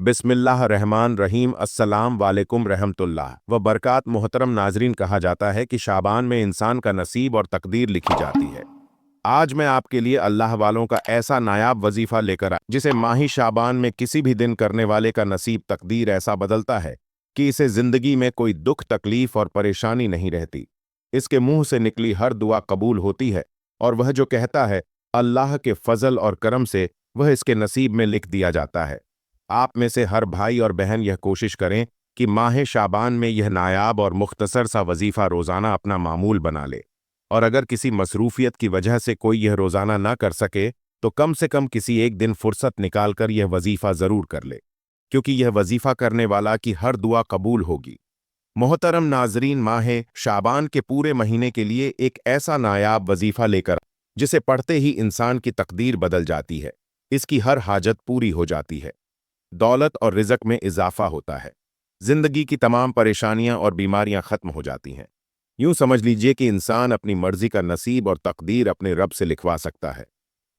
बिस्मिल्लाह रहमान रहीम। अस्सलाम वालेकुम रहमतुल्लाह व बरकात। मोहतरम नाजरीन, कहा जाता है कि शाबान में इंसान का नसीब और तकदीर लिखी जाती है। आज मैं आपके लिए अल्लाह वालों का ऐसा नायाब वजीफा लेकर आया जिसे माही शाबान में किसी भी दिन करने वाले का नसीब तकदीर ऐसा बदलता है कि इसे जिंदगी में कोई दुख तकलीफ और परेशानी नहीं रहती। इसके मुंह से निकली हर दुआ कबूल होती है और वह जो कहता है अल्लाह के फजल और करम से वह इसके नसीब में लिख दिया जाता है। आप में से हर भाई और बहन यह कोशिश करें कि माह शाबान में यह नायाब और मुख्तसर सा वजीफा रोज़ाना अपना मामूल बना ले, और अगर किसी मसरूफियत की वजह से कोई यह रोज़ाना ना कर सके तो कम से कम किसी एक दिन फुर्सत निकालकर यह वजीफा ज़रूर कर ले, क्योंकि यह वजीफा करने वाला की हर दुआ कबूल होगी। मोहतरम नाजरीन, माह शाबान के पूरे महीने के लिए एक ऐसा नायाब वजीफा लेकर जिसे पढ़ते ही इंसान की तकदीर बदल जाती है, इसकी हर हाजत पूरी हो जाती है, दौलत और रिज़्क में इजाफा होता है, जिंदगी की तमाम परेशानियां और बीमारियां खत्म हो जाती हैं। यूं समझ लीजिए कि इंसान अपनी मर्जी का नसीब और तकदीर अपने रब से लिखवा सकता है।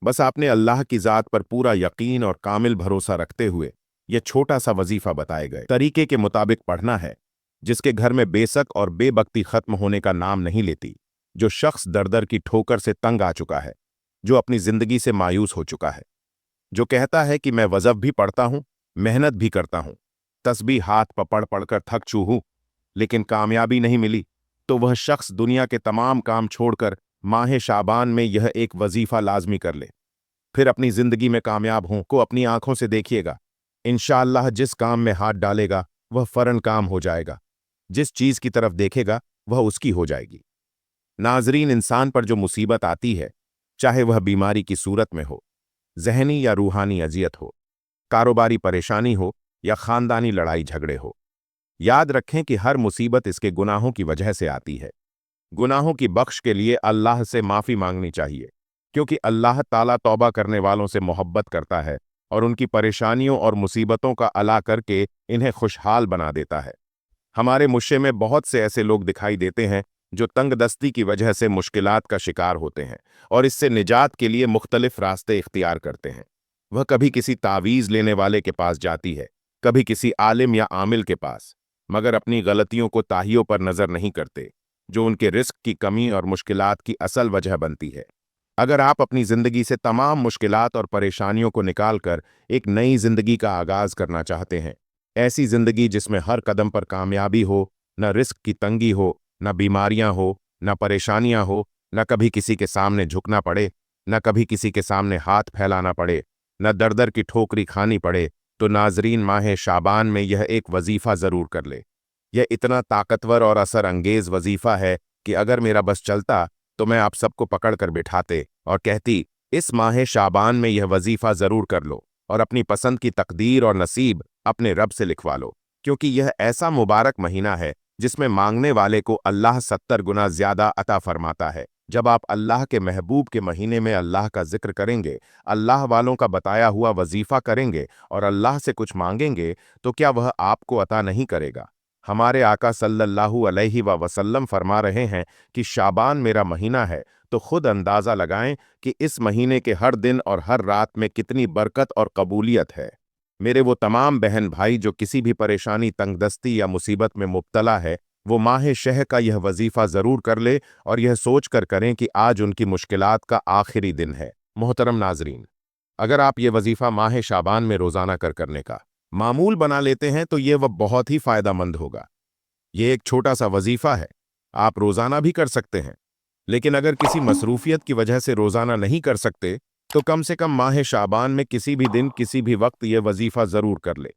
बस आपने अल्लाह की ज़ात पर पूरा यकीन और कामिल भरोसा रखते हुए यह छोटा सा वजीफा बताए गए तरीके के मुताबिक पढ़ना है, जिसके घर में बेसक और बेबख्ती खत्म होने का नाम नहीं लेती। जो शख्स दर दर की ठोकर से तंग आ चुका है, जो अपनी जिंदगी से मायूस हो चुका है, जो कहता है कि मैं वज़फ़ भी पढ़ता हूं, मेहनत भी करता हूं, तस्बीह हाथ पर पढ़ पढ़कर थक चूकूं, लेकिन कामयाबी नहीं मिली, तो वह शख्स दुनिया के तमाम काम छोड़कर माह शाबान में यह एक वजीफा लाजमी कर ले। फिर अपनी जिंदगी में कामयाब हों को अपनी आंखों से देखिएगा। इंशाअल्लाह जिस काम में हाथ डालेगा वह फरन काम हो जाएगा, जिस चीज की तरफ देखेगा वह उसकी हो जाएगी। नाजरीन, इंसान पर जो मुसीबत आती है, चाहे वह बीमारी की सूरत में हो, जहनी या रूहानी अजियत हो, कारोबारी परेशानी हो या खानदानी लड़ाई झगड़े हो, याद रखें कि हर मुसीबत इसके गुनाहों की वजह से आती है। गुनाहों की बख्श के लिए अल्लाह से माफ़ी मांगनी चाहिए, क्योंकि अल्लाह ताला तौबा करने वालों से मोहब्बत करता है और उनकी परेशानियों और मुसीबतों का अला करके इन्हें खुशहाल बना देता है। हमारे मुश्ते में बहुत से ऐसे लोग दिखाई देते हैं जो तंगदस्ती की वजह से मुश्किलात का शिकार होते हैं और इससे निजात के लिए मुख्तलिफ रास्ते इख्तियार करते हैं। वह कभी किसी तावीज़ लेने वाले के पास जाती है, कभी किसी आलिम या आमिल के पास, मगर अपनी गलतियों को ताहियों पर नजर नहीं करते, जो उनके रिस्क की कमी और मुश्किलात की असल वजह बनती है। अगर आप अपनी जिंदगी से तमाम मुश्किलात और परेशानियों को निकालकर एक नई जिंदगी का आगाज करना चाहते हैं, ऐसी जिंदगी जिसमें हर कदम पर कामयाबी हो, न रिस्क की तंगी हो, न बीमारियां हो, न परेशानियां हो, न कभी किसी के सामने झुकना पड़े, न कभी किसी के सामने हाथ फैलाना पड़े, न दर दर की ठोकरी खानी पड़े, तो नाजरीन, माह शाबान में यह एक वजीफा जरूर कर ले। यह इतना ताकतवर और असर अंगेज वजीफा है कि अगर मेरा बस चलता तो मैं आप सबको पकड़ कर बिठाते और कहती, इस माह शाबान में यह वजीफा जरूर कर लो और अपनी पसंद की तकदीर और नसीब अपने रब से लिखवा लो, क्योंकि यह ऐसा मुबारक महीना है जिसमें मांगने वाले को अल्लाह 70 गुना ज्यादा अता फरमाता है। जब आप अल्लाह के महबूब के महीने में अल्लाह का जिक्र करेंगे, अल्लाह वालों का बताया हुआ वजीफा करेंगे और अल्लाह से कुछ मांगेंगे, तो क्या वह आपको अता नहीं करेगा? हमारे आका सल्लल्लाहु अलैहि वसल्लम फरमा रहे हैं कि शाबान मेरा महीना है, तो खुद अंदाज़ा लगाएं कि इस महीने के हर दिन और हर रात में कितनी बरकत और कबूलियत है। मेरे वो तमाम बहन भाई जो किसी भी परेशानी, तंगदस्ती या मुसीबत में मुब्तला है, वो माह शह का यह वजीफा ज़रूर कर ले और यह सोच कर करें कि आज उनकी मुश्किलात का आखिरी दिन है। मोहतरम नाजरीन, अगर आप ये वजीफा माह शाबान में रोज़ाना करने का मामूल बना लेते हैं तो ये वह बहुत ही फ़ायदेमंद होगा। ये एक छोटा सा वजीफा है, आप रोज़ाना भी कर सकते हैं, लेकिन अगर किसी मसरूफियत की वजह से रोज़ाना नहीं कर सकते तो कम से कम माह शाबान में किसी भी दिन किसी भी वक्त यह वजीफा ज़रूर कर ले।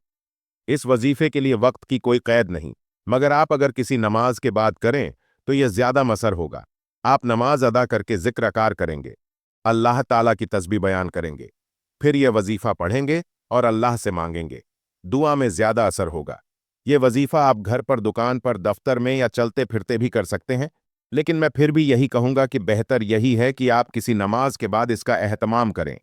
इस वजीफे के लिए वक्त की कोई कैद नहीं, मगर आप अगर किसी नमाज के बाद करें तो यह ज्यादा मसर होगा। आप नमाज अदा करके जिक्र अकार करेंगे, अल्लाह ताला की तस्बीह बयान करेंगे, फिर यह वजीफा पढ़ेंगे और अल्लाह से मांगेंगे, दुआ में ज्यादा असर होगा। यह वजीफा आप घर पर, दुकान पर, दफ्तर में या चलते फिरते भी कर सकते हैं, लेकिन मैं फिर भी यही कहूंगा कि बेहतर यही है कि आप किसी नमाज के बाद इसका एहतमाम करें।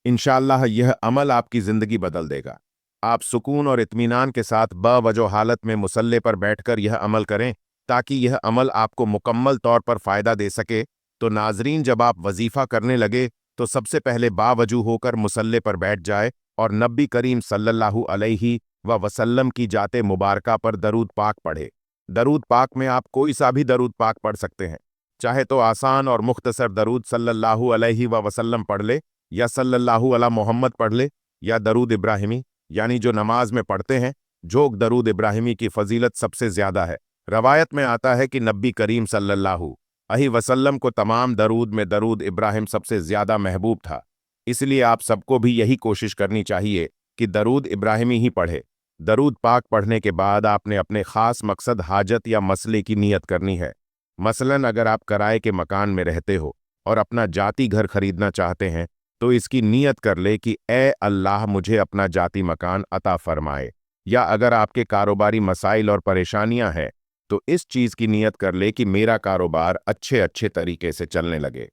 इंशाअल्लाह यह अमल आपकी जिंदगी बदल देगा। आप सुकून और इत्मीनान के साथ बावजह हालत में मुसल्ले पर बैठकर यह अमल करें, ताकि यह अमल आपको मुकम्मल तौर पर फ़ायदा दे सके। तो नाजरीन, जब आप वजीफ़ा करने लगे तो सबसे पहले बावजू होकर मुसल्ले पर बैठ जाए और नबी करीम सल्लल्लाहु अलैहि व वसल्लम की जाते मुबारका पर दरूद पाक पढ़े। दरूद पाक में आप कोई सा भी दरूद पाक पढ़ सकते हैं, चाहे तो आसान और मुख्तसर दरूद सल्लल्लाहु अलैहि व वसल्लम पढ़ ले, या सल्लल्लाहु अला मोहम्मद पढ़ ले, या दरूद इब्राहिमी यानी जो नमाज में पढ़ते हैं। जोग दरूद इब्राहिमी की फजीलत सबसे ज्यादा है। रवायत में आता है कि नबी करीम सल्लल्लाहु अलैहि वसल्लम को तमाम दरूद में दरूद इब्राहिम सबसे ज्यादा महबूब था। इसलिए आप सबको भी यही कोशिश करनी चाहिए कि दरूद इब्राहिमी ही पढ़े। दरूद पाक पढ़ने के बाद आपने अपने खास मकसद, हाजत या मसले की नियत करनी है। मसलन अगर आप किराए के मकान में रहते हो और अपना जाती घर खरीदना चाहते हैं, तो इसकी नियत कर ले कि ए अल्लाह मुझे अपना जाती मकान अता फरमाए। या अगर आपके कारोबारी मसाइल और परेशानियां हैं, तो इस चीज़ की नियत कर ले कि मेरा कारोबार अच्छे अच्छे तरीके से चलने लगे।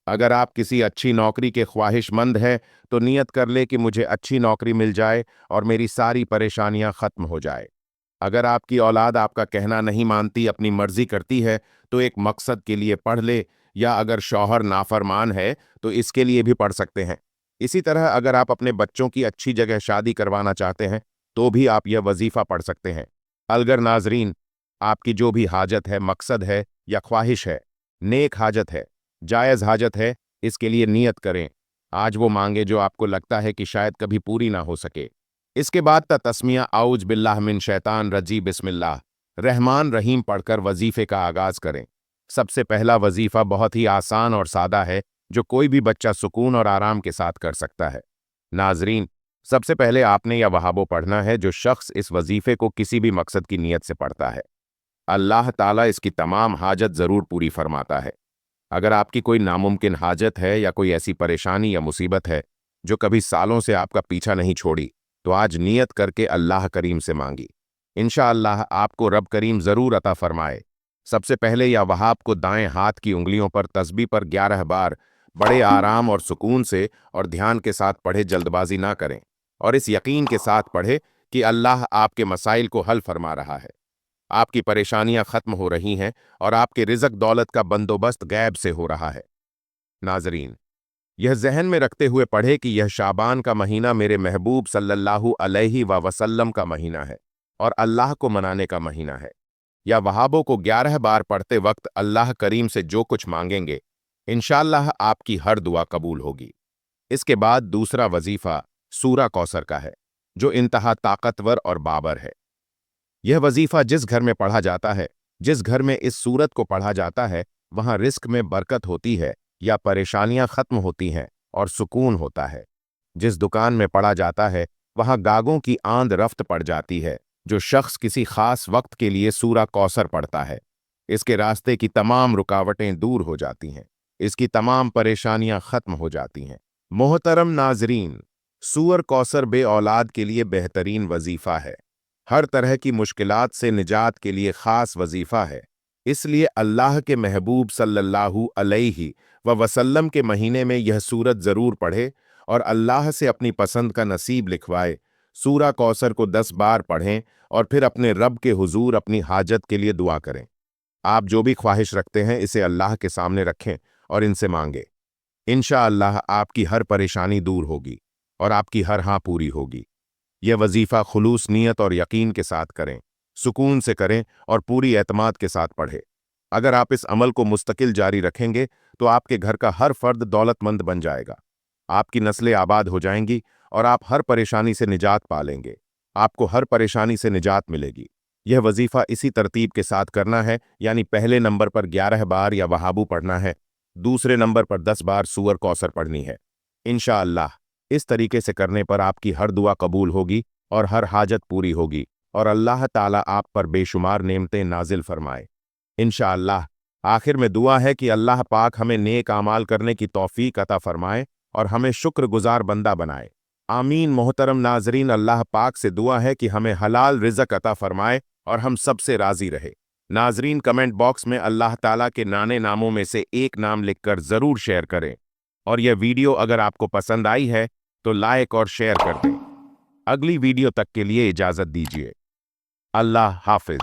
अगर आप किसी अच्छी नौकरी के ख्वाहिशमंद हैं, तो नियत कर ले कि मुझे अच्छी नौकरी मिल जाए और मेरी सारी परेशानियां खत्म हो जाए। अगर आपकी औलाद आपका कहना नहीं मानती, अपनी मर्जी करती है, तो एक मकसद के लिए पढ़ ले। या अगर शौहर नाफरमान है तो इसके लिए भी पढ़ सकते हैं। इसी तरह अगर आप अपने बच्चों की अच्छी जगह शादी करवाना चाहते हैं, तो भी आप यह वजीफा पढ़ सकते हैं। अलगर नाजरीन, आपकी जो भी हाजत है, मकसद है या ख्वाहिश है, नेक हाजत है, जायज़ हाजत है, इसके लिए नियत करें। आज वो मांगे जो आपको लगता है कि शायद कभी पूरी ना हो सके। इसके बाद तस्मिया आउज बिल्लाह मिन शैतान रजी बिस्मिल्लाह रहमान रहीम पढ़कर वजीफे का आगाज करें। सबसे पहला वजीफा बहुत ही आसान और सादा है, जो कोई भी बच्चा सुकून और आराम के साथ कर सकता है। नाजरीन, सबसे पहले आपने या वहाबो पढ़ना है। जो शख्स इस वजीफे को किसी भी मकसद की नीयत से पढ़ता है, अल्लाह ताला इसकी तमाम हाजत जरूर पूरी फरमाता है। अगर आपकी कोई नामुमकिन हाजत है या कोई ऐसी परेशानी या मुसीबत है जो कभी सालों से आपका पीछा नहीं छोड़ी, तो आज नियत करके अल्लाह करीम से मांगी। इंशाअल्लाह आपको रब करीम जरूर अता फरमाए। सबसे पहले या वहाब को दाएं हाथ की उंगलियों पर तस्बीह पर 11 बार बड़े आराम और सुकून से और ध्यान के साथ पढ़े, जल्दबाजी ना करें, और इस यकीन के साथ पढ़े कि अल्लाह आपके मसाइल को हल फरमा रहा है, आपकी परेशानियां खत्म हो रही हैं और आपके रिज़्क दौलत का बंदोबस्त गैब से हो रहा है। नाजरीन, यह जहन में रखते हुए पढ़े कि यह शाबान का महीना मेरे महबूब सल्लल्लाहु अलैहि वसल्लम का महीना है और अल्लाह को मनाने का महीना है। या वहाबों को 11 बार पढ़ते वक्त अल्लाह करीम से जो कुछ मांगेंगे, इंशाअल्लाह आपकी हर दुआ कबूल होगी। इसके बाद दूसरा वजीफा सूरा कौसर का है, जो इंतहा ताकतवर और बाबर है। यह वजीफा जिस घर में पढ़ा जाता है, जिस घर में इस सूरत को पढ़ा जाता है, वहां रिस्क में बरकत होती है या परेशानियां खत्म होती हैं और सुकून होता है। जिस दुकान में पढ़ा जाता है, वहां गागों की आंध रफ्त पड़ जाती है। जो शख्स किसी खास वक्त के लिए सूरा कौसर पढ़ता है, इसके रास्ते की तमाम रुकावटें दूर हो जाती हैं, इसकी तमाम परेशानियां खत्म हो जाती हैं। मोहतरम नाजरीन, सूर कौसर बे औलाद के लिए बेहतरीन वजीफा है। हर तरह की मुश्किलात से निजात के लिए खास वजीफा है। इसलिए अल्लाह के महबूब सल्लल्लाहु अलैहि वसल्लम के महीने में यह सूरत जरूर पढ़े और अल्लाह से अपनी पसंद का नसीब लिखवाए। सूरा कौसर को 10 बार पढ़ें और फिर अपने रब के हुजूर अपनी हाजत के लिए दुआ करें। आप जो भी ख्वाहिश रखते हैं, इसे अल्लाह के सामने रखें और इनसे मांगे। इंशाअल्लाह आपकी हर परेशानी दूर होगी और आपकी हर हाँ पूरी होगी। यह वजीफा खुलूस नियत और यकीन के साथ करें, सुकून से करें और पूरी एतमाद के साथ पढ़ें। अगर आप इस अमल को मुस्तकिल जारी रखेंगे, तो आपके घर का हर फर्द दौलतमंद बन जाएगा, आपकी नस्लें आबाद हो जाएंगी और आप हर परेशानी से निजात पा लेंगे। आपको हर परेशानी से निजात मिलेगी। यह वजीफा इसी तरतीब के साथ करना है, यानी पहले नंबर पर 11 बार या वहाबू पढ़ना है, दूसरे नंबर पर 10 बार सूअर कौसर पढ़नी है। इंशाअल्लाह इस तरीके से करने पर आपकी हर दुआ कबूल होगी और हर हाजत पूरी होगी और अल्लाह ताला आप पर बेशुमार नेमतें नाजिल फरमाए। इंशाअल्लाह आखिर में दुआ है कि अल्लाह पाक हमें नेक आमाल करने की तौफीक अता फरमाए और हमें शुक्रगुजार बंदा बनाए। आमीन। मोहतरम नाजरीन, अल्लाह पाक से दुआ है कि हमें हलाल रिज़्क अता फरमाए और हम सबसे राजी रहे। नाजरीन, कमेंट बॉक्स में अल्लाह ताला के नाने नामों में से एक नाम लिखकर ज़रूर शेयर करें और यह वीडियो अगर आपको पसंद आई है तो लाइक और शेयर कर दें। अगली वीडियो तक के लिए इजाज़त दीजिए। अल्लाह हाफिज।